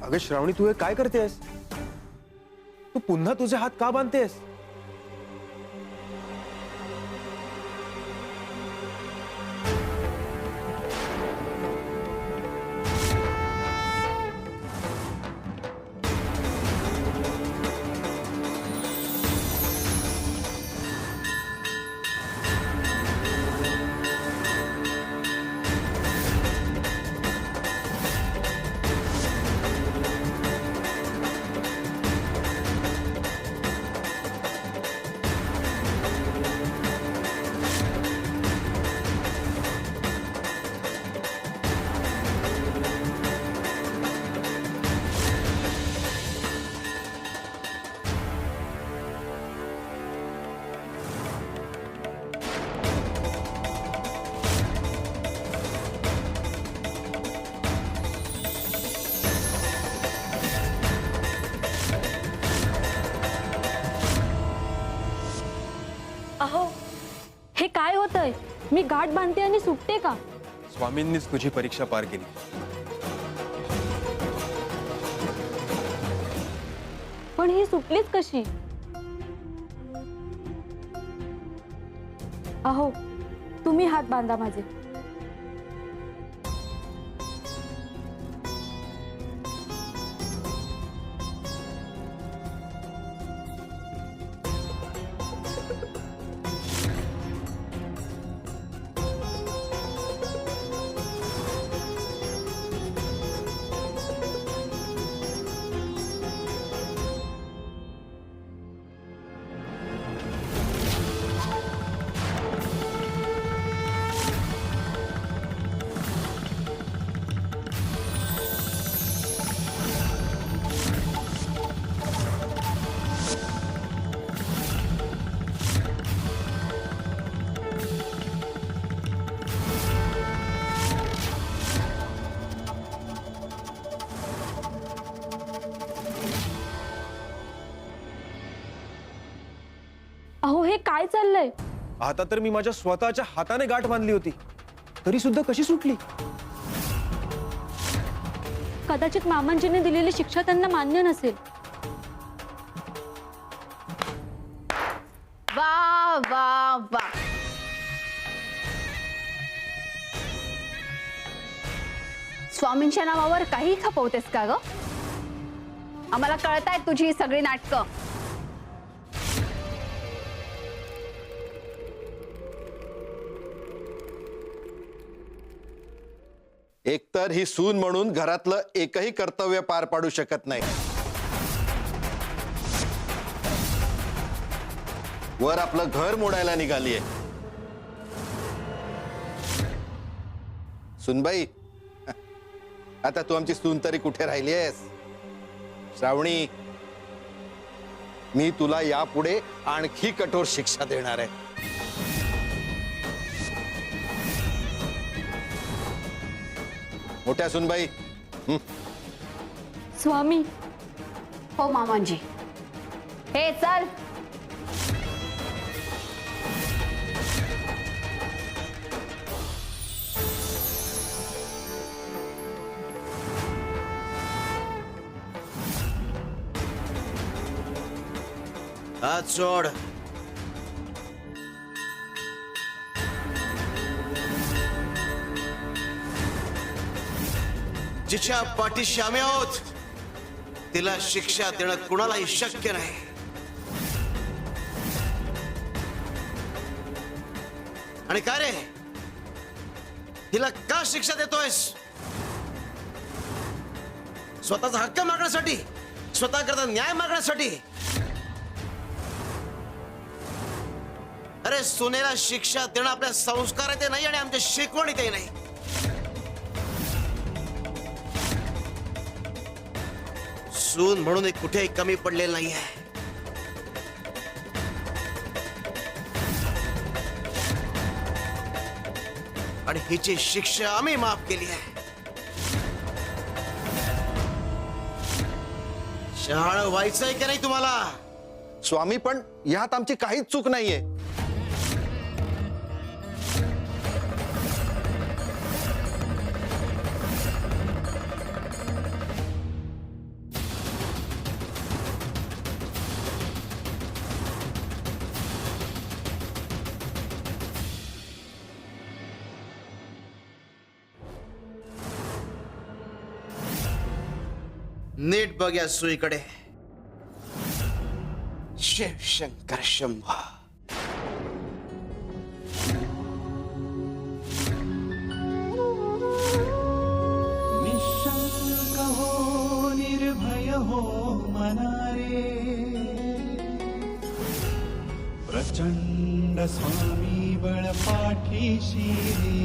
अगं श्रावणी, तू हे काय करतेस? तू पुन्हा तुझे हात का बांधतेस? अहो, हे काय होतंय? मी गाठ बांधते आणि सुटते का? स्वामींनीच तुझी परीक्षा पार केली. पण ही सुटलीच कशी? अहो, तुम्ही हात बांधा माझे. अहो, हे काय चाललंय? आता तर मी माझ्या स्वतःच्या हाताने गाठ बांधली होती, तरी सुद्धा कशी सुटली? कदाचित मामांजीने दिलेली शिक्षा त्यांना मान्य नसेल. वा वा वा, स्वामींच्या नावावर काही खपवतेस का ग? आम्हाला कळतायत तुझी ही सगळी नाटकं. एकतर ही सून म्हणून घरातलं एकही कर्तव्य पार पाडू शकत नाही, वर आपलं घर मोडायला निघालीये. सुनबाई, आता तू आमची सून तरी कुठे राहिली आहेस? श्रावणी, मी तुला यापुढे आणखी कठोर शिक्षा देणार आहे. मोठ्या सुनबाई. स्वामी. हो मामांजी. हे चल. हात सोड. जिच्या पाठीशी आम्ही आहोत तिला शिक्षा देणं कुणालाही शक्य नाही. आणि काय रे, तिला का शिक्षा देतोयस? स्वतःचा हक्क मागण्यासाठी, स्वतःकरता न्याय मागण्यासाठी? अरे, सुनेला शिक्षा देणं आपल्या संस्कारात नाही आणि आमच्या शिकवणीतही नाही. सून म्हणून कुठेही कमी पडलेलं नाहीये. आणि हिची शिक्षा आम्ही माफ केली आहे. शहाणं व्हायचंय की नाही तुम्हाला? स्वामी, पण यात आमची काहीच चूक नाहीये. नीट बघ या सुईकडे. शिवशंकर शंभा. निशंक हो निर्भय हो मनारे, प्रचंड स्वामी बळ पाठीशी रे,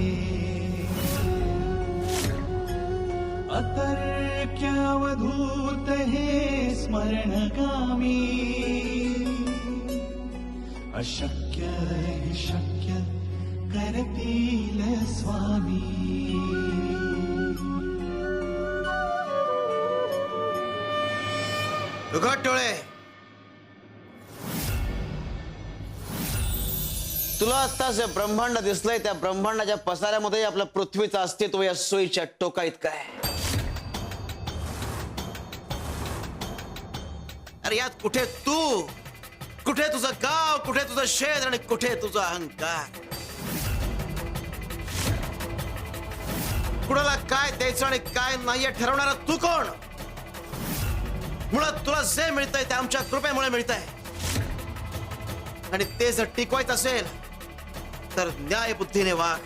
अतर्क्यावधूत हे स्मरणगामी, अशक्य हि शक्य करतील स्वामी. उघड डोळे. तुला आता जे ब्रह्मांड दिसलंय त्या ब्रह्मांडाच्या पसाऱ्यामध्ये आपल्या पृथ्वीचं अस्तित्व या सुईच्या टोका इतकं आहे. अरे यात कुठे तू, कुठे तुझं गाव, कुठे तुझं शेत आणि कुठे तुझा अहंकार. कुणाला काय द्यायचं आणि काय नाही हे ठरवणारा तू कोण? मुळात तुला जे मिळतंय ते आमच्या कृपेमुळे मिळतंय आणि ते जर टिकवायचं असेल तर न्याय बुद्धीने वाग.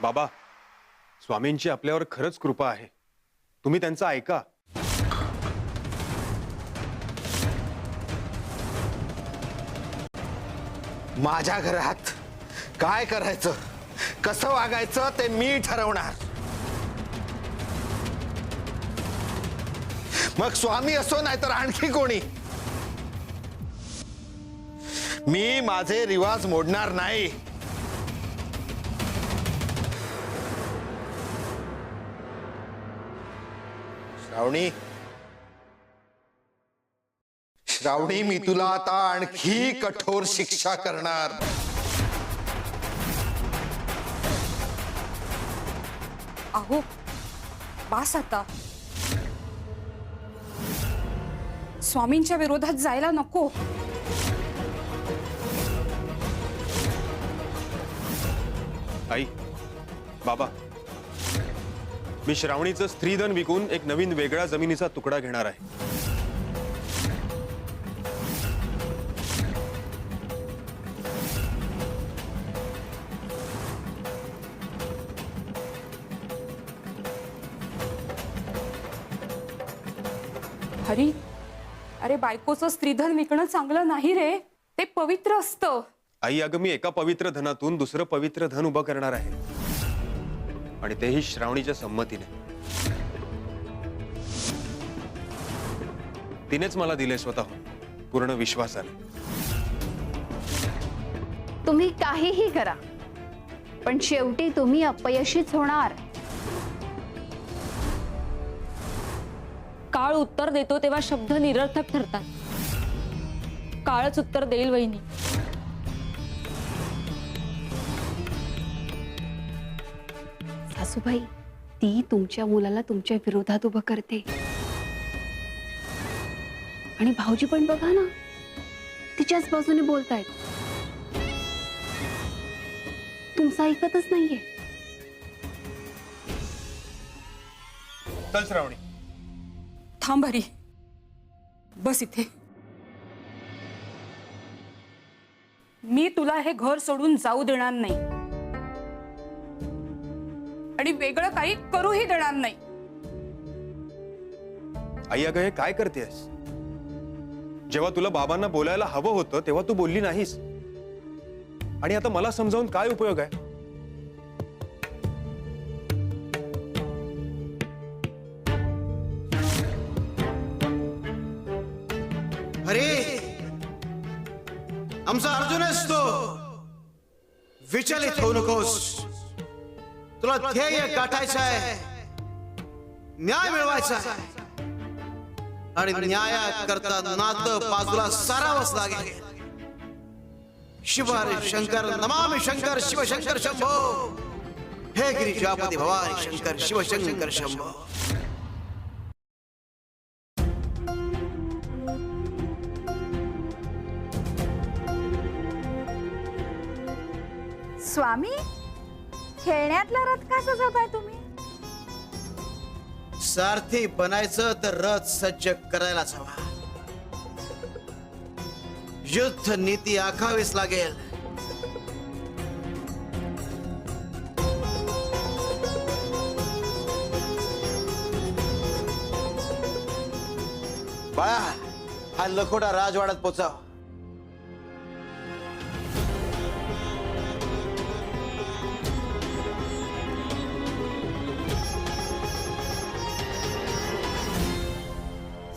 बाबा, स्वामींची आपल्यावर खरंच कृपा आहे. तुम्ही त्यांचं ऐका. माझ्या घरात काय करायचं, कसं वागायचं ते मी ठरवणार. मग स्वामी असो नाही तर आणखी कोणी. मी माझे रिवाज मोडणार नाही. श्रावणी, श्रावणी, मी तुला आता आणखी कठोर शिक्षा करणार. अहो बास आता. स्वामींच्या विरोधात जायला नको. आई, बाबा, मी श्रावणीचं स्त्रीधन विकून एक नवीन वेगळा जमिनीचा तुकडा घेणार आहे. हरी, अरे बायकोचं स्त्रीधन विकणं चांगलं नाही रे. ते पवित्र असतं. आई, अगं मी एका पवित्र धनातून दुसरं पवित्र धन उभं करणार आहे आणि तेही श्रावणीच्या संमतीने. तिनेच मला दिले स्वतः पूर्ण विश्वासाने. तुम्ही काहीही करा पण शेवटी तुम्ही अपयशीच होणार. काळ उत्तर देतो तेव्हा शब्द निरर्थक ठरतात. काळच उत्तर देईल वहिनी. सासूबाई, ती तुमच्या मुलाला तुमच्या विरोधात उभं करते आणि भाऊजी पण बघा ना, तिच्याच बाजूने बोलतायत. तुमचं ऐकतच नाहीये. चल श्रावणी. थांब हरी, बस इथे. मी तुला हे घर सोडून जाऊ देणार नाही आणि वेगळं काही करूही देणार नाही. आई, अगं हे काय करतेस? जेव्हा तुला बाबांना बोलायला हवं होतं तेव्हा तू बोलली नाहीस आणि आता मला समजावून काय उपयोग आहे? अरे आमचा अर्जुनच तो. विचलित होऊ नकोस. तुला ध्येय गाठायचं आहे, न्याय मिळवायचा आहे. आणि न्याया करता नातं बाजूला सारावंच लागेल. शिव हरी शंकर नमामि शंकर शिव शंकर शंभो. हे गिरिजापती भवानी शंकर शिव शंकर शंभो. स्वामी, खेळण्यातला रथ का सजवताय तुम्ही? सारथी बनायचं तर रथ सज्ज करायलाच हवा. युद्ध नीती आखावीच लागेल. बाळा, हा लखोटा राजवाड्यात पोचाव.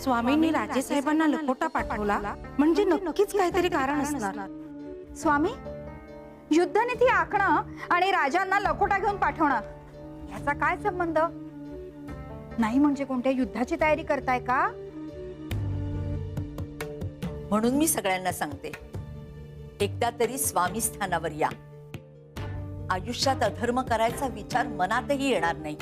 स्वामींनी राजेसाहेबांना लखोटा पाठवला म्हणजे नक्कीच काहीतरी कारण असणार. स्वामी, युद्धनीती आखणं आणि राजांना लखोटा घेऊन पाठवणं याचा काय संबंध? नाही म्हणजे कोणत्या युद्धाची तयारी करताय का? म्हणून मी सगळ्यांना सांगते, एकदा तरी स्वामी स्थानावर या. आयुष्यात अधर्म करायचा विचार मनातही येणार नाही.